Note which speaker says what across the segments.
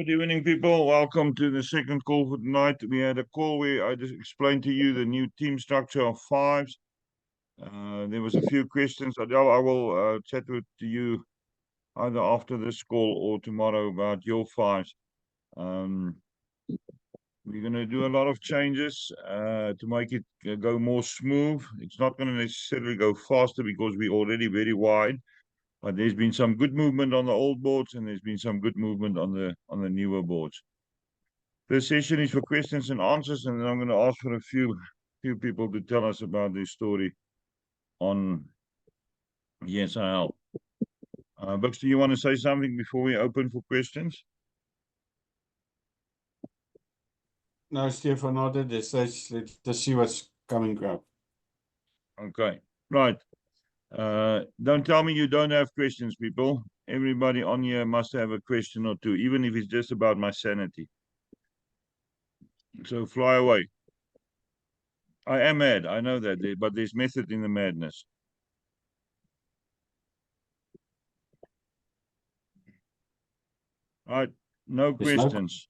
Speaker 1: Good evening, people. Welcome to the second call for tonight. We had a call where I just explained to you the new team structure of fives. There was a few questions. I will chat with you either after this call or tomorrow about your fives. We're going to do a lot of changes to make it go more smooth. It's not going to necessarily go faster because we're already very wide. But there's been some good movement on the old boards, and there's been some good movement on the newer boards. This session is for questions and answers, and then I'm going to ask for a few people to tell us about their story on ESIL. Bux, do you want to say something before we open for questions?
Speaker 2: No, Stefan, not at this stage. Let's see what's coming up.
Speaker 1: Okay, right. Don't tell me you don't have questions, people. Everybody on here must have a question or two, even if it's just about my sanity. So fly away. I am mad, I know that, but there's method in the madness. All right, no questions.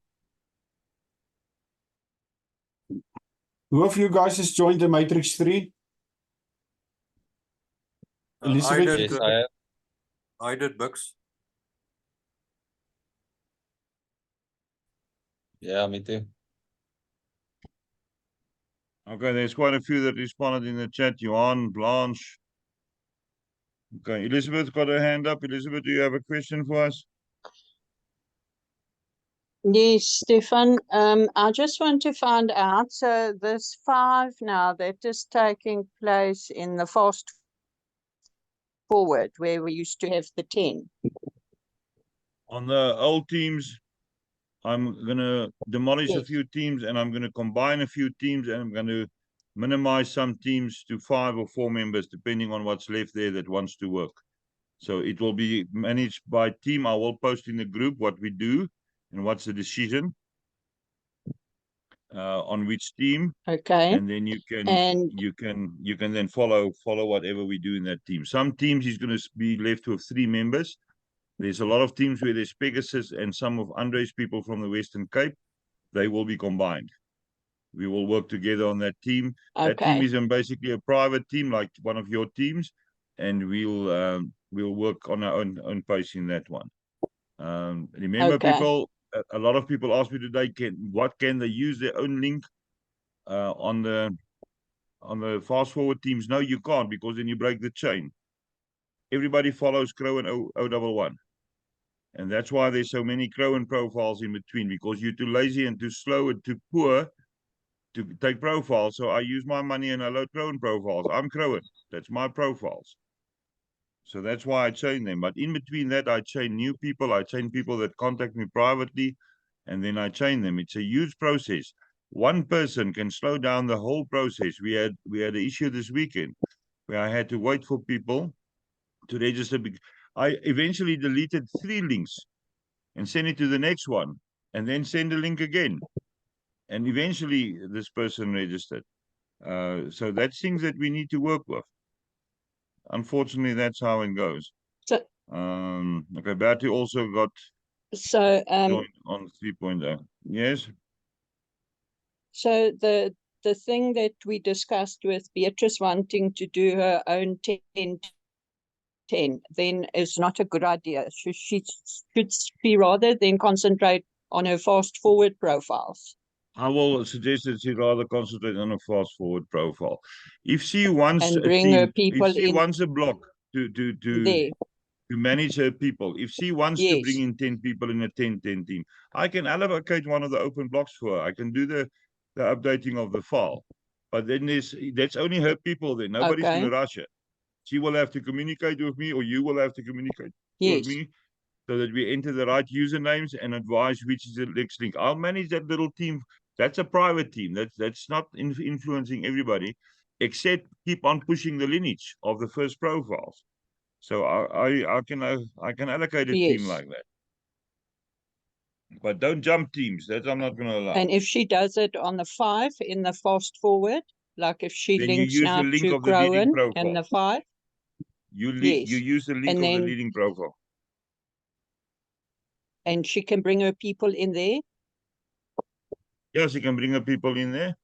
Speaker 2: Who of you guys has joined the Matrix 3? Elizabeth?
Speaker 3: I did.
Speaker 4: Yes, I have.
Speaker 3: I did, Bux.
Speaker 4: Yeah, me too.
Speaker 1: Okay, there's quite a few that responded in the chat. Johan, Blanche. Okay, Elizabeth got her hand up. Elizabeth, do you have a question for us?
Speaker 5: Yes, Stefan. I just want to find out, so this 5 now that is taking place in the fast forward where we used to have the 10.
Speaker 1: On the old teams, I'm going to demolish a
Speaker 5: Yes.
Speaker 1: few teams, and I'm going to combine a few teams, and I'm going to minimize some teams to 5 or 4 members, depending on what's left there that wants to work. So it will be managed by team. I will post in the group what we do and what's the decision on which team.
Speaker 5: Okay.
Speaker 1: And then you can then follow whatever we do in that team. Some teams is going to be left with 3 members. There's a lot of teams where there's Pegasus and some of Andre's people from the Western Cape. They will be combined. We will work together on that team.
Speaker 5: Okay.
Speaker 1: That team is basically a private team, like one of your teams, and we'll work on our own pace in that one. Remember,
Speaker 5: Okay.
Speaker 1: people, a lot of people ask me today, can they use their own link on the fast forward teams? No, you can't, because then you break the chain. Everybody follows Crow and 011. And that's why there's so many Crowan profiles in between, because you're too lazy and too slow and too poor to take profiles. So I use my money and I load Crowan profiles. I'm Crowan. That's my profiles. So that's why I chain them. But in between that, I chain new people. I chain people that contact me privately, and then I chain them. It's a huge process. One person can slow down the whole process. We had an issue this weekend where I had to wait for people to register. I eventually deleted 3 links and send it to the next one, and then send a link again. And eventually this person registered. So that's things that we need to work with. Unfortunately, that's how it goes.
Speaker 5: So,
Speaker 1: okay, Bertie also got joined on 3.0. Yes?
Speaker 5: So the thing that we discussed with Beatrice wanting to do her own 10 then is not a good idea. Should she rather then concentrate on her fast forward profiles?
Speaker 1: I will suggest that she rather concentrate on a fast forward profile. If she wants
Speaker 5: and bring her people
Speaker 1: if she
Speaker 5: in
Speaker 1: wants a block to manage her people, if she wants to bring in 10 people in a 10-10 team, I can allocate one of the open blocks for her. I can do the updating of the file. But then that's only her people then. Nobody's going to rush her. She will have to communicate with me, or you will have to communicate with me, so that we enter the right usernames and advise which is the next link. I'll manage that little team. That's a private team. That's not influencing everybody, except keep on pushing the lineage of the first profiles. So I can allocate a team like that. But don't jump teams. That I'm not going to allow.
Speaker 5: And if she does it on the 5 in the fast forward, like if she
Speaker 1: then
Speaker 5: links
Speaker 1: you use
Speaker 5: now
Speaker 1: the link
Speaker 5: to
Speaker 1: of the leading
Speaker 5: Crowan
Speaker 1: profile.
Speaker 5: and the 5.
Speaker 1: You use the link of the leading profile.
Speaker 5: And she can bring her people in there?
Speaker 1: Yes, you can bring the people in there.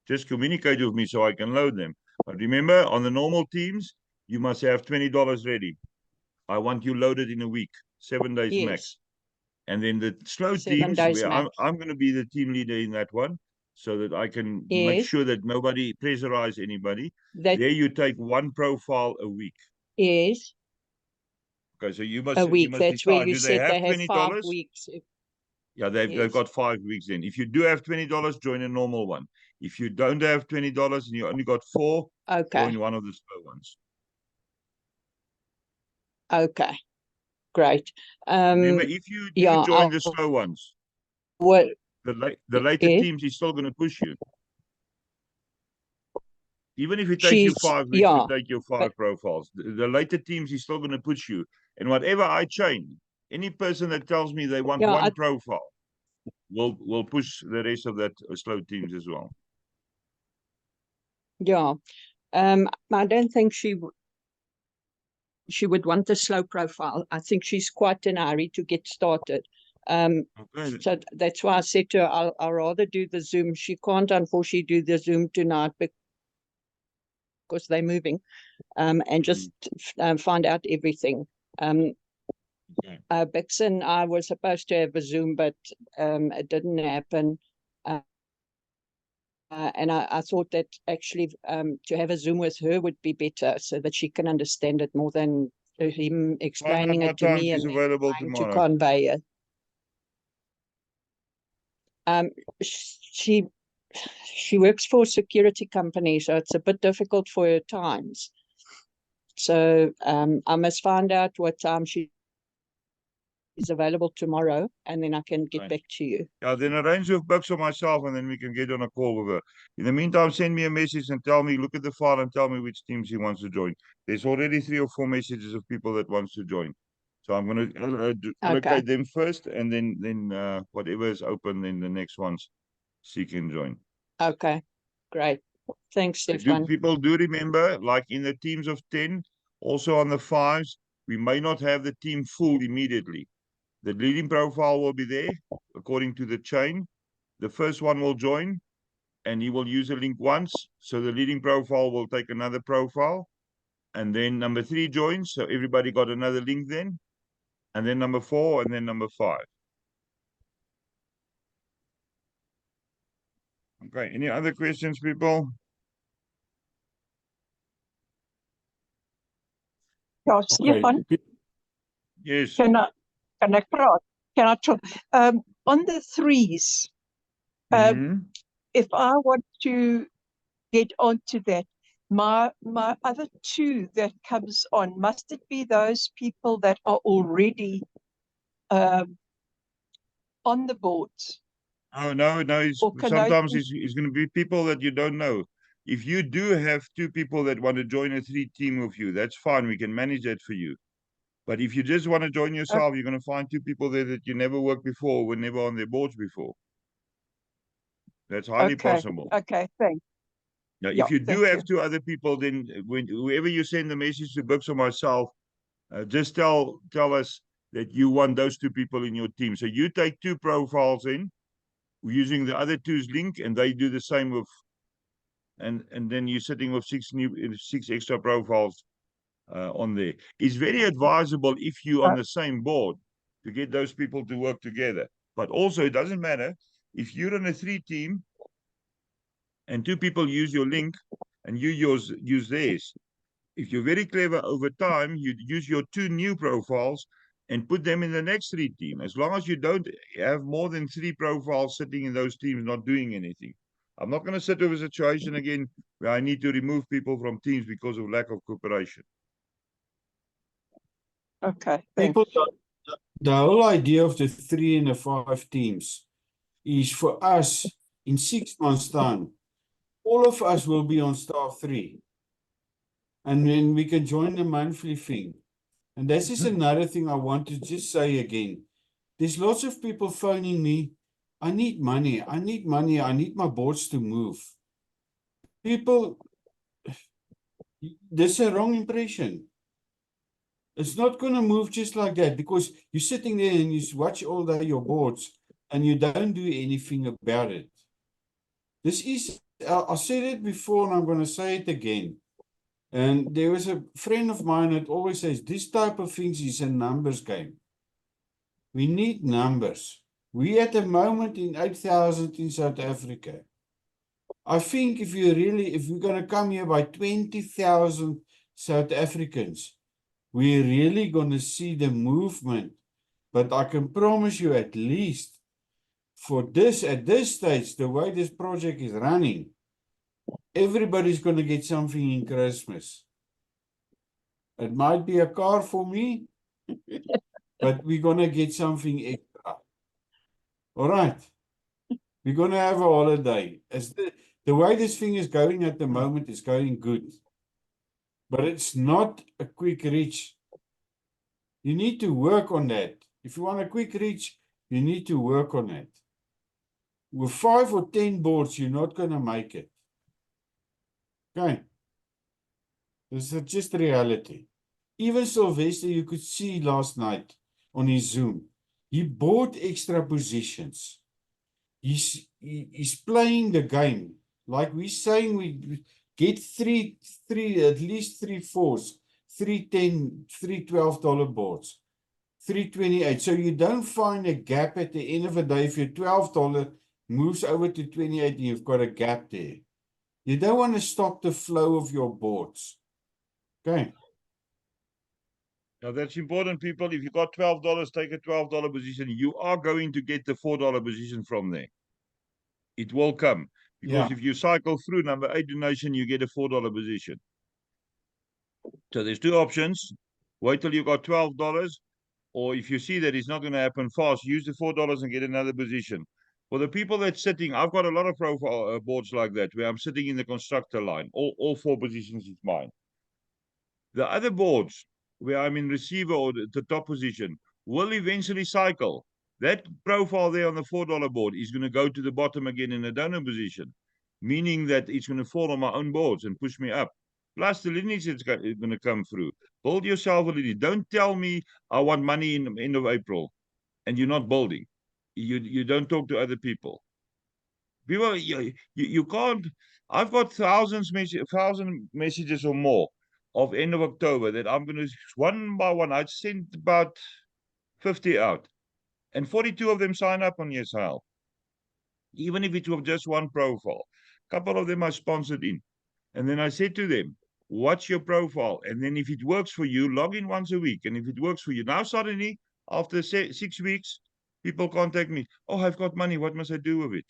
Speaker 1: Just communicate with me so I can load them. But remember, on the normal teams, you must have $20 ready. I want you loaded in a week, 7 days
Speaker 5: Yes.
Speaker 1: max. And then the slow
Speaker 5: 7
Speaker 1: teams,
Speaker 5: days
Speaker 1: where
Speaker 5: max.
Speaker 1: I'm going to be the team leader in that one, so that I can make
Speaker 5: Yes.
Speaker 1: sure that nobody pressurize anybody.
Speaker 5: That
Speaker 1: There you take one profile a week.
Speaker 5: is
Speaker 1: Okay, so you
Speaker 5: a week.
Speaker 1: must
Speaker 5: That's where
Speaker 1: decide,
Speaker 5: you
Speaker 1: do they
Speaker 5: said
Speaker 1: have
Speaker 5: they have
Speaker 1: $20?
Speaker 5: 5 weeks.
Speaker 1: Yeah, they've
Speaker 5: Yes.
Speaker 1: got 5 weeks in. If you do have $20, join a normal one. If you don't have $20 and you only got 4,
Speaker 5: Okay.
Speaker 1: join one of the slow ones.
Speaker 5: Okay. Great.
Speaker 1: Remember, if you do
Speaker 5: yeah,
Speaker 1: join the slow ones,
Speaker 5: Well,
Speaker 1: the later
Speaker 5: yes.
Speaker 1: teams is still going to push you. Even if it takes you
Speaker 5: She's
Speaker 1: 5 weeks to
Speaker 5: yeah.
Speaker 1: take your 5
Speaker 5: but-
Speaker 1: profiles, the later teams is still going to push you. And whatever I chain, any person that tells me they want
Speaker 5: Yeah,
Speaker 1: one
Speaker 5: I-
Speaker 1: profile will push the rest of that slow teams as well.
Speaker 5: Yeah. I don't think she would want a slow profile. I think she's quite in a hurry to get started.
Speaker 1: Okay.
Speaker 5: So that's why I said to her, I'll rather do the Zoom. She can't unfortunately do the Zoom tonight because they're moving, and just find out everything.
Speaker 1: Okay.
Speaker 5: Bix and I were supposed to have a Zoom, but it didn't happen. And I thought that actually to have a Zoom with her would be better so that she can understand it more than him explaining
Speaker 1: what
Speaker 5: it to
Speaker 1: time
Speaker 5: me
Speaker 1: she's
Speaker 5: and
Speaker 1: available
Speaker 5: trying to
Speaker 1: tomorrow.
Speaker 5: convey it. She works for a security company, so it's a bit difficult for her times. So I must find out what time she is available tomorrow, and then I can get
Speaker 1: Right.
Speaker 5: back to you.
Speaker 1: Yeah, then arrange with Bucks or myself, and then we can get on a call with her. In the meantime, send me a message and tell me, look at the file and tell me which teams she wants to join. There's already 3 or 4 messages of people that wants to join. So I'm going to allocate them first, and then whatever is open, then the next ones she can join.
Speaker 5: Okay, great. Thanks, Stefan.
Speaker 1: People do remember, like in the teams of 10, also on the 5s, we may not have the team full immediately. The leading profile will be there according to the chain. The first one will join and he will use a link once. So the leading profile will take another profile. And then number 3 joins. So everybody got another link then. And then number 4 and then number 5. Okay. Any other questions, people?
Speaker 4: Ja, Stefan,
Speaker 1: Yes.
Speaker 4: can I praat? Can I talk? On the 3s,
Speaker 1: Mhm.
Speaker 4: if I want to get onto that, my other 2 that comes on, must it be those people that are already on the boards?
Speaker 1: Oh, no.
Speaker 4: Or can
Speaker 1: Sometimes
Speaker 4: those
Speaker 1: it's going to be people that you don't know. If you do have 2 people that want to join a 3 team with you, that's fine. We can manage that for you. But if you just want to join yourself, you're going to find 2 people there that you never worked before, were never on their boards before. That's highly possible.
Speaker 4: Okay, thanks.
Speaker 1: Now,
Speaker 4: Yeah,
Speaker 1: if you do
Speaker 4: thank
Speaker 1: have
Speaker 4: you.
Speaker 1: 2 other people, then whoever you send the message to, Books or myself, just tell us that you want those 2 people in your team. So you take 2 profiles in using the other 2's link, and they do the same with, and then you're sitting with 6 extra profiles on there. It's very advisable if you're on the same board to get those people to work together. But also, it doesn't matter if you're on a 3 team and 2 people use your link and you use theirs. If you're very clever over time, you use your 2 new profiles and put them in the next 3 team. As long as you don't have more than 3 profiles sitting in those teams not doing anything. I'm not going to sit with a situation again where I need to remove people from teams because of lack of cooperation.
Speaker 4: Okay, thanks.
Speaker 2: People, the whole idea of the 3 and the 5 teams is for us in 6 months' time. All of us will be on star 3. And then we can join the monthly thing. And this is another thing I want to just say again. There's lots of people phoning me. I need money. I need money. I need my boards to move. People, this is a wrong impression. It's not going to move just like that because you're sitting there and you watch all day your boards and you don't do anything about it. This is, I said it before and I'm going to say it again. And there was a friend of mine that always says, this type of things is a numbers game. We need numbers. We at the moment in 8,000 in South Africa. I think if we're going to come here by 20,000 South Africans, we're really going to see the movement. But I can promise you at least for this, at this stage, the way this project is running, everybody's going to get something in Christmas. It might be a car for me, but we're going to get something extra. All right. We're going to have a holiday. As the way this thing is going at the moment is going good. But it's not a quick reach. You need to work on that. If you want a quick reach, you need to work on it. With 5 or 10 boards, you're not going to make it. Okay. This is just reality. Even Sylvester, you could see last night on his Zoom, he bought extra positions. He's playing the game. Like we're saying, we get three, at least 3 4s, 3 10, 3 $12 boards, 3 28. So you don't find a gap at the end of the day. If your $12 moves over to 28, and you've got a gap there. You don't want to stop the flow of your boards. Okay.
Speaker 1: Now that's important, people. If you got $12, take a $12 position. You are going to get the $4 position from there. It will come. Because if you cycle through number 8 donation, you get a $4 position. So there's 2 options. Wait till you got $12. Or if you see that it's not going to happen fast, use the $4 and get another position. For the people that's sitting, I've got a lot of profile boards like that where I'm sitting in the constructor line. All 4 positions is mine. The other boards where I'm in receiver or the top position will eventually cycle. That profile there on the $4 board is going to go to the bottom again in a donor position, meaning that it's going to fall on my own boards and push me up. Plus the lineage is going to come through. Build yourself a lineage. Don't tell me I want money in the end of April and you're not building. You don't talk to other people. People, you can't. I've got thousand messages or more of end of October that I'm going to, one by one, I sent about 50 out. And 42 of them sign up on YesHelp. Even if it's with just one profile. A couple of them I sponsored in. And then I said to them, what's your profile? And then if it works for you, log in once a week. And if it works for you, now suddenly, after 6 weeks, people contact me. Oh, I've got money. What must I do with it?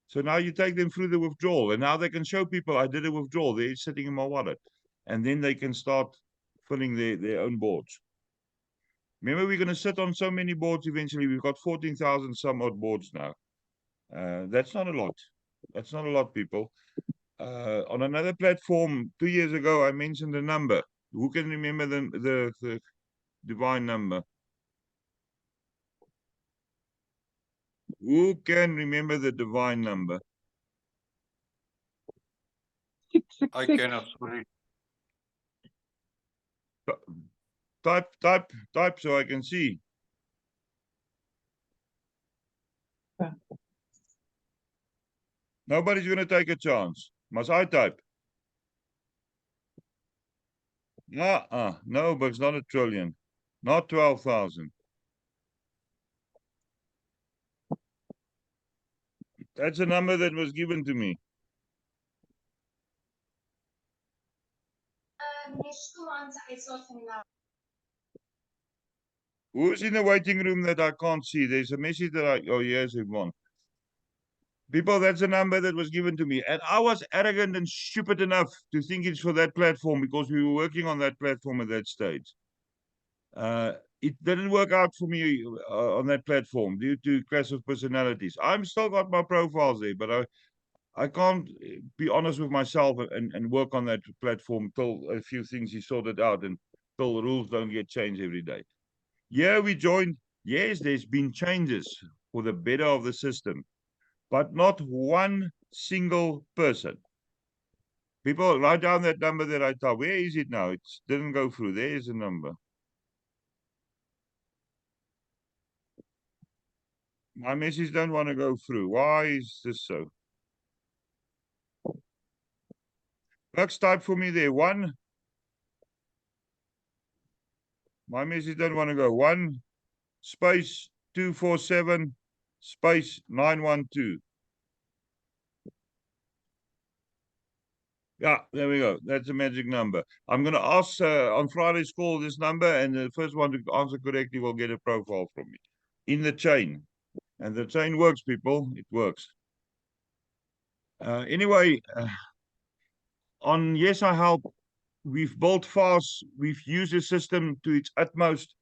Speaker 1: So now you take them through the withdrawal. And now they can show people I did a withdrawal. They're sitting in my wallet. And then they can start filling their own boards. Remember, we're going to sit on so many boards eventually. We've got 14,000 some odd boards now. That's not a lot. That's not a lot, people. On another platform 2 years ago, I mentioned a number. Who can remember the divine number? Who can remember the divine number?
Speaker 4: 666.
Speaker 3: I cannot, sorry.
Speaker 1: Type so I can see.
Speaker 4: Yeah.
Speaker 1: Nobody's going to take a chance. Must I type? No, but it's not a trillion. Not 12,000. That's a number that was given to me. Who's in the waiting room that I can't see? There's a message that oh, yes, Yvonne. People, that's a number that was given to me. And I was arrogant and stupid enough to think it's for that platform because we were working on that platform at that stage. It didn't work out for me on that platform due to clash of personalities. I'm still got my profiles there, but I can't be honest with myself and work on that platform till a few things is sorted out and till the rules don't get changed every day. Yeah, we joined. Yes, there's been changes for the better of the system, but not one single person. People, write down that number that I typed. Where is it now? It didn't go through. There is a number. My message don't want to go through. Why is this so? Bucks, type for me there. 1. My message don't want to go. 1 space 247 space 912. Yeah, there we go. That's a magic number. I'm going to ask on Friday's call this number, and the first one to answer correctly will get a profile from me in the chain. And the chain works, people. It works. Anyway, on Yes, I Help, we've built fast. We've used the system to its utmost,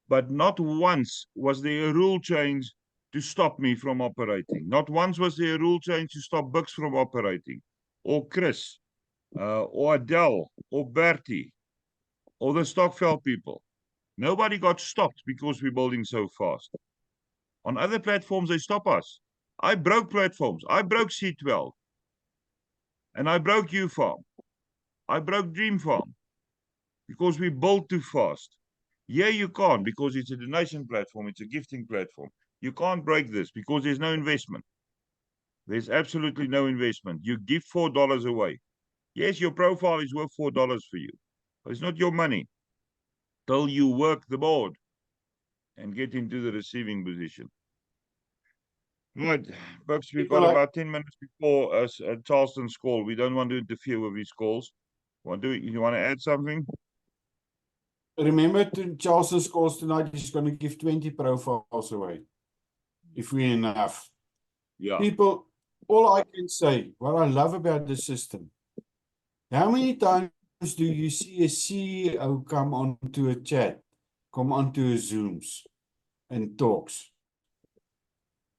Speaker 1: but not once was there a rule change to stop me from operating. Not once was there a rule change to stop Bucks from operating, or Chris, or Adele, or Bertie, or the Stockveld people. Nobody got stopped because we're building so fast. On other platforms, they stop us. I broke platforms. I broke C12. And I broke UFarm. I broke Dream Farm because we built too fast. Yeah, you can't because it's a donation platform. It's a gifting platform. You can't break this because there's no investment. There's absolutely no investment. You give $4 away. Yes, your profile is worth $4 for you, but it's not your money till you work the board and get into the receiving position. Right, Bucks, we've got about 10 minutes before us at Charleston's call. We don't want to interfere with his calls. You want to add something?
Speaker 2: Remember, to Charleston's calls tonight, he's going to give 20 profiles away, if we enough.
Speaker 1: Yeah.
Speaker 2: People, all I can say, what I love about the system, how many times do you see a CEO come onto a chat, come onto a Zooms and talks?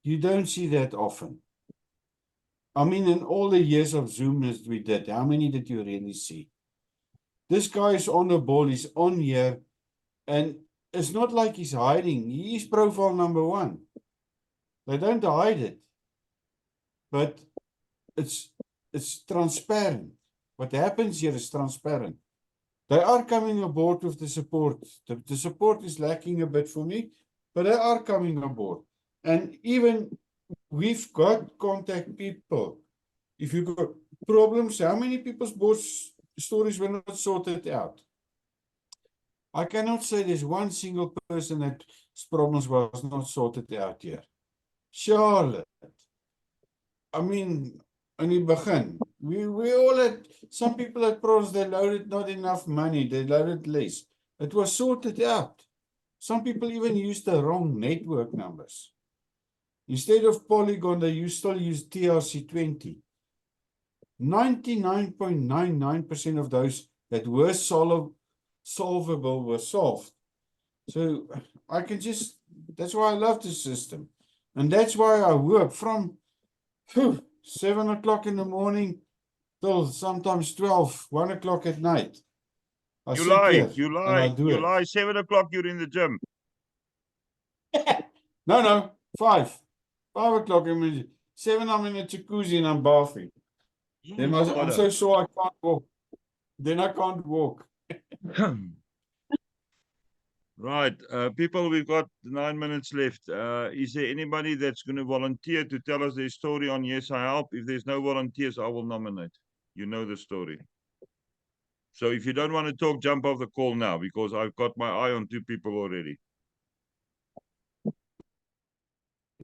Speaker 2: You don't see that often. I mean, in all the years of Zoom that we did, how many did you really see? This guy is on the ball, he's on here, and it's not like he's hiding. He is profile number 1. They don't hide it. But it's transparent. What happens here is transparent. They are coming aboard with the support. The support is lacking a bit for me, but they are coming aboard. And even we've got contact people. If you've got problems, how many people's board stories were not sorted out? I cannot say there's one single person that problems was not sorted out here. Charlotte. I mean, in the begin, we all had, some people had problems, they loaded not enough money, they loaded less. It was sorted out. Some people even used the wrong network numbers. Instead of Polygon, they still use TRC20. 99.99% of those that were solvable were solved. So I can just, that's why I love this system. And that's why I work from 7 o'clock in the morning till sometimes 12, 1 o'clock at night.
Speaker 1: You lie, you lie. 7 o'clock, you're in the gym.
Speaker 2: No, 5 o'clock. 7, I'm in a jacuzzi and I'm bathing. Then I'm so sore I can't walk. Then I can't walk.
Speaker 1: Right, people, we've got 9 minutes left. Is there anybody that's going to volunteer to tell us their story on Yes, I Help? If there's no volunteers, I will nominate. You know the story. So if you don't want to talk, jump off the call now, because I've got my eye on 2 people already.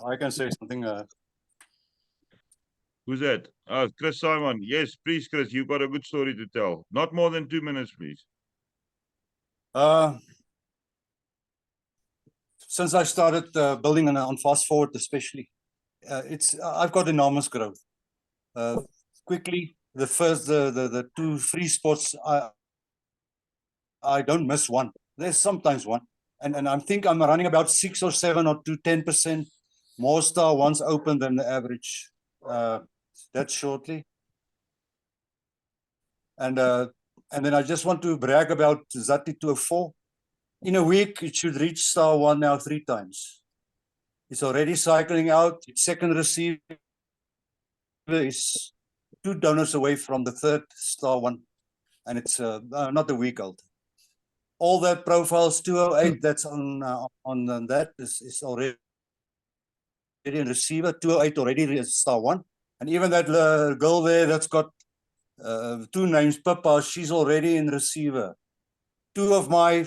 Speaker 3: I can say something.
Speaker 1: Who's that? Chris Simon. Yes, please, Chris, you've got a good story to tell. Not more than 2 minutes, please.
Speaker 3: Since I started building on Fast Forward, especially, I've got enormous growth. Quickly, the 2 free spots, I don't miss one. There's sometimes one, and I think I'm running about 6 or 7 or 10% more star ones open than the average. That's shortly. And then I just want to brag about Zati 204. In a week, it should reach star 1 now 3 times. It's already cycling out. Its second receiver is 2 donors away from the 3rd star 1. And it's not a week old. All that profiles 208 that's on that is already in receiver, 208 already is star 1. And even that girl there that's got 2 names, Pippa, she's already in receiver. 2 of my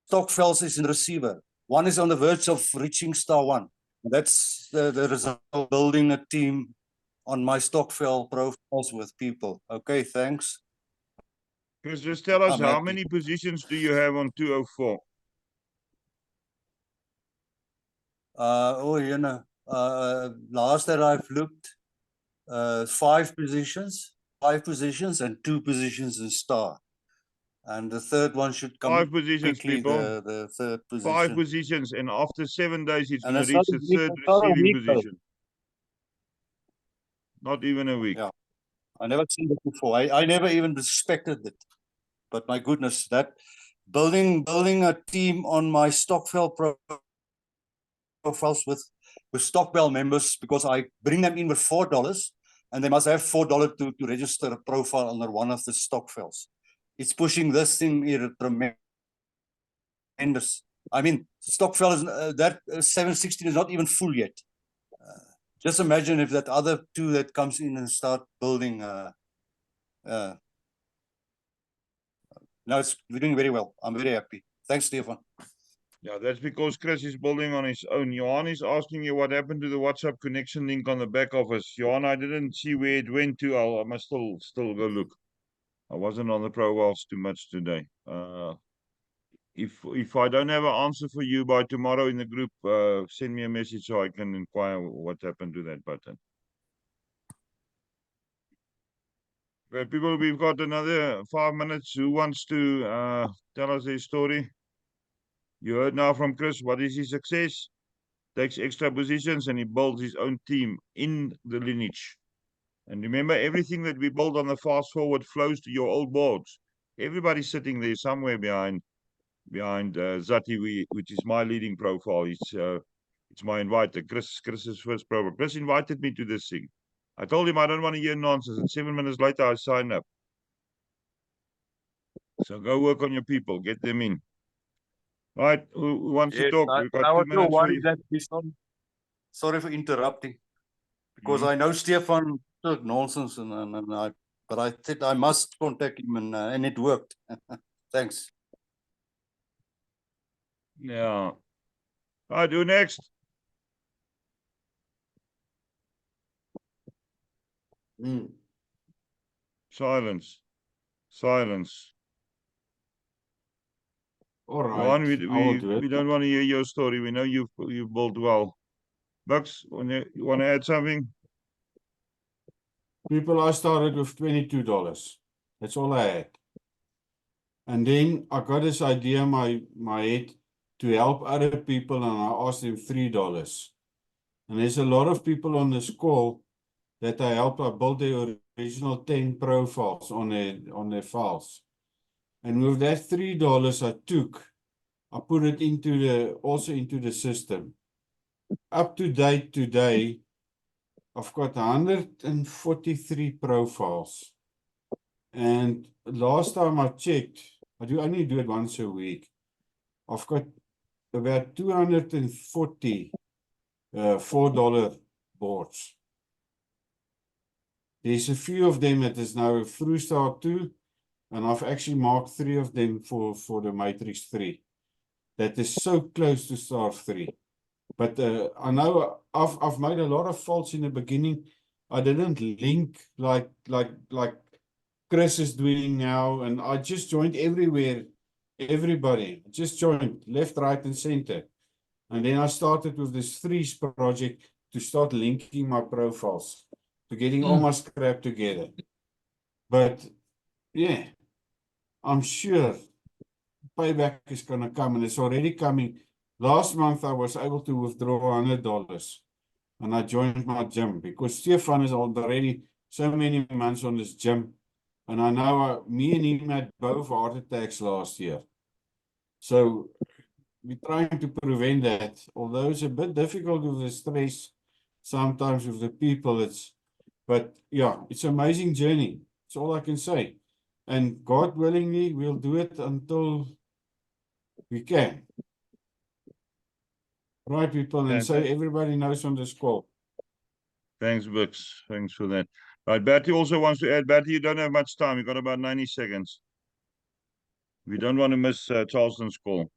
Speaker 3: Stokvels is in receiver. 1 is on the verge of reaching star 1. That's the result of building a team on my Stokvel profiles with people. Okay, thanks.
Speaker 1: Chris, just tell us
Speaker 3: I'm
Speaker 1: how
Speaker 3: happy.
Speaker 1: many positions do you have on 204?
Speaker 3: You know, last that I've looked, 5 positions and 2 positions in star. And the third one should come
Speaker 1: 5 positions,
Speaker 3: quickly,
Speaker 1: people.
Speaker 3: the third
Speaker 1: 5
Speaker 3: position.
Speaker 1: positions, and after 7 days, it's
Speaker 3: And
Speaker 1: going to
Speaker 3: it's
Speaker 1: reach
Speaker 3: not a
Speaker 1: the
Speaker 3: week,
Speaker 1: 3rd
Speaker 3: it's not a
Speaker 1: receiving
Speaker 3: week, though.
Speaker 1: position. Not even a week.
Speaker 3: Yeah. I never seen it before. I never even respected it. But my goodness, that building a team on my Stokvel profiles with Stokvel members, because I bring them in with $4 and they must have $4 to register a profile under one of the Stokvels. It's pushing this thing here tremendous. I mean, Stokvel is that 716 is not even full yet. Just imagine if that other 2 that comes in and start building. No, we're doing very well. I'm very happy. Thanks, Stefan.
Speaker 1: Yeah, that's because Chris is building on his own. Johan is asking you what happened to the WhatsApp connection link on the back office. Johan, I didn't see where it went to. I must still go look. I wasn't on the profiles too much today. If I don't have an answer for you by tomorrow in the group, send me a message so I can inquire what happened to that button. Okay, people, we've got another 5 minutes. Who wants to tell us their story? You heard now from Chris. What is his success? Takes extra positions and he builds his own team in the lineage. And remember, everything that we build on the fast forward flows to your old boards. Everybody's sitting there somewhere behind Zati, which is my leading profile. It's my inviter, Chris's first profile. Chris invited me to this thing. I told him I don't want to hear nonsense, and 7 minutes later I signed up. So go work on your people, get them in. Right, who wants to talk? We've got 2 minutes for you.
Speaker 3: Sorry for interrupting, because I know Stefan took nonsense, but I said I must contact him, and it worked. Thanks.
Speaker 1: Yeah. Right, who next? Silence.
Speaker 2: All
Speaker 1: Johan,
Speaker 2: right, I will do
Speaker 1: we
Speaker 2: it.
Speaker 1: don't want to hear your story. We know you've built well. Bucks, you want to add something?
Speaker 2: People, I started with $22. That's all I had. And then I got this idea in my head to help other people, and I asked them $3. And there's a lot of people on this call that I helped. I built the original 10 profiles on their files. And with that $3 I put it also into the system. Up to date today, I've got 143 profiles. And last time I checked, I only do it once a week. I've got about 240 $4 boards. There's a few of them that is now through Star 2, and I've actually marked 3 of them for the Matrix 3. That is so close to Star 3. But I know I've made a lot of faults in the beginning. I didn't link like Chris is doing now, and I just joined everywhere. Everybody just joined left, right, and center. And then I started with this Threes project to start linking my profiles, to getting all my crap together. But yeah, I'm sure payback is going to come, and it's already coming. Last month, I was able to withdraw $100, and I joined my gym because Stefan is already so many months on this gym. And I know me and him had both heart attacks last year. So we're trying to prevent that. Although it's a bit difficult with the stress, sometimes with the people, but yeah, it's an amazing journey. That's all I can say. And God willingly, we'll do it until we can. Right, people, and so
Speaker 1: Fantastic.
Speaker 2: everybody knows on this call.
Speaker 1: Thanks, Bix. Thanks for that. Right, Bertie also wants to add. Bertie, you don't have much time. You've got about 90 seconds. We don't want to miss Charleston's call.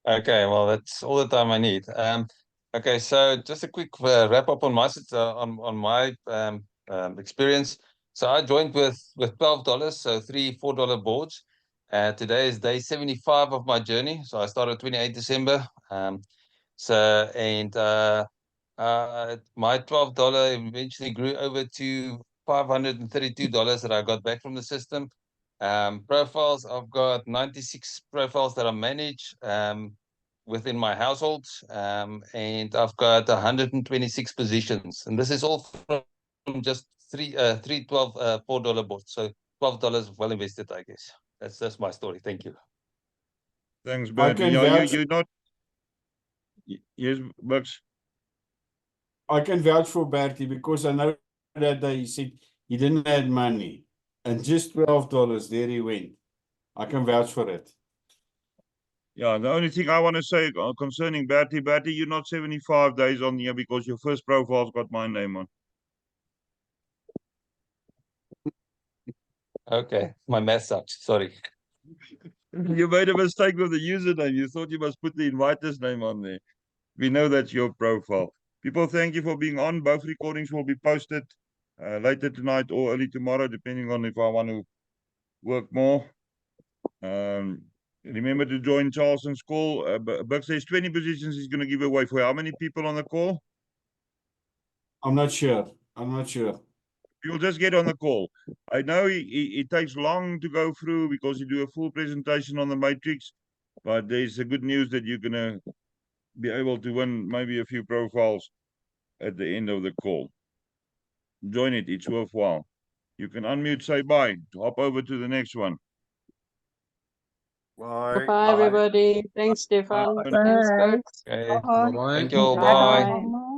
Speaker 6: Okay, well, that's all the time I need. Okay, so just a quick wrap up on my my experience. So I joined with $12, so $4 boards. Today is day 75 of my journey. So I started 28 December. My $12 eventually grew over to $532 that I got back from the system. Profiles, I've got 96 profiles that I manage within my household, and I've got 126 positions, and this is all from just three $4 boards. So $12 well invested, I guess. That's my story. Thank you.
Speaker 1: Thanks,
Speaker 2: I
Speaker 1: Bertie.
Speaker 2: can
Speaker 1: Yeah,
Speaker 2: vouch.
Speaker 1: you're not. Yes, Bix.
Speaker 2: I can vouch for Bertie because I know that day he said he didn't have money, and just $12 there he went. I can vouch for it.
Speaker 1: Yeah, the only thing I want to say concerning Bertie, you're not 75 days on here because your first profile's got my name on.
Speaker 6: Okay, my math sucks. Sorry.
Speaker 1: You made a mistake with the username. You thought you must put the inviter's name on there. We know that's your profile. People, thank you for being on. Both recordings will be posted later tonight or early tomorrow, depending on if I want to work more. Remember to join Charleston's call. Buck says 20 positions he's going to give away for how many people on the call?
Speaker 2: I'm not sure. I'm not sure.
Speaker 1: You'll just get on the call. I know it takes long to go through because you do a full presentation on the matrix, but there's a good news that you're going to be able to win maybe a few profiles at the end of the call. Join it. It's worthwhile. You can unmute, say bye, hop over to the next one.
Speaker 3: Bye.
Speaker 5: Bye, everybody. Thanks, Stefan.
Speaker 1: Bye.
Speaker 5: Thanks,
Speaker 4: Bye.
Speaker 5: Bix.
Speaker 6: Okay.
Speaker 4: Bye.
Speaker 6: Thank you all.
Speaker 5: Bye.
Speaker 6: Bye.
Speaker 4: Bye.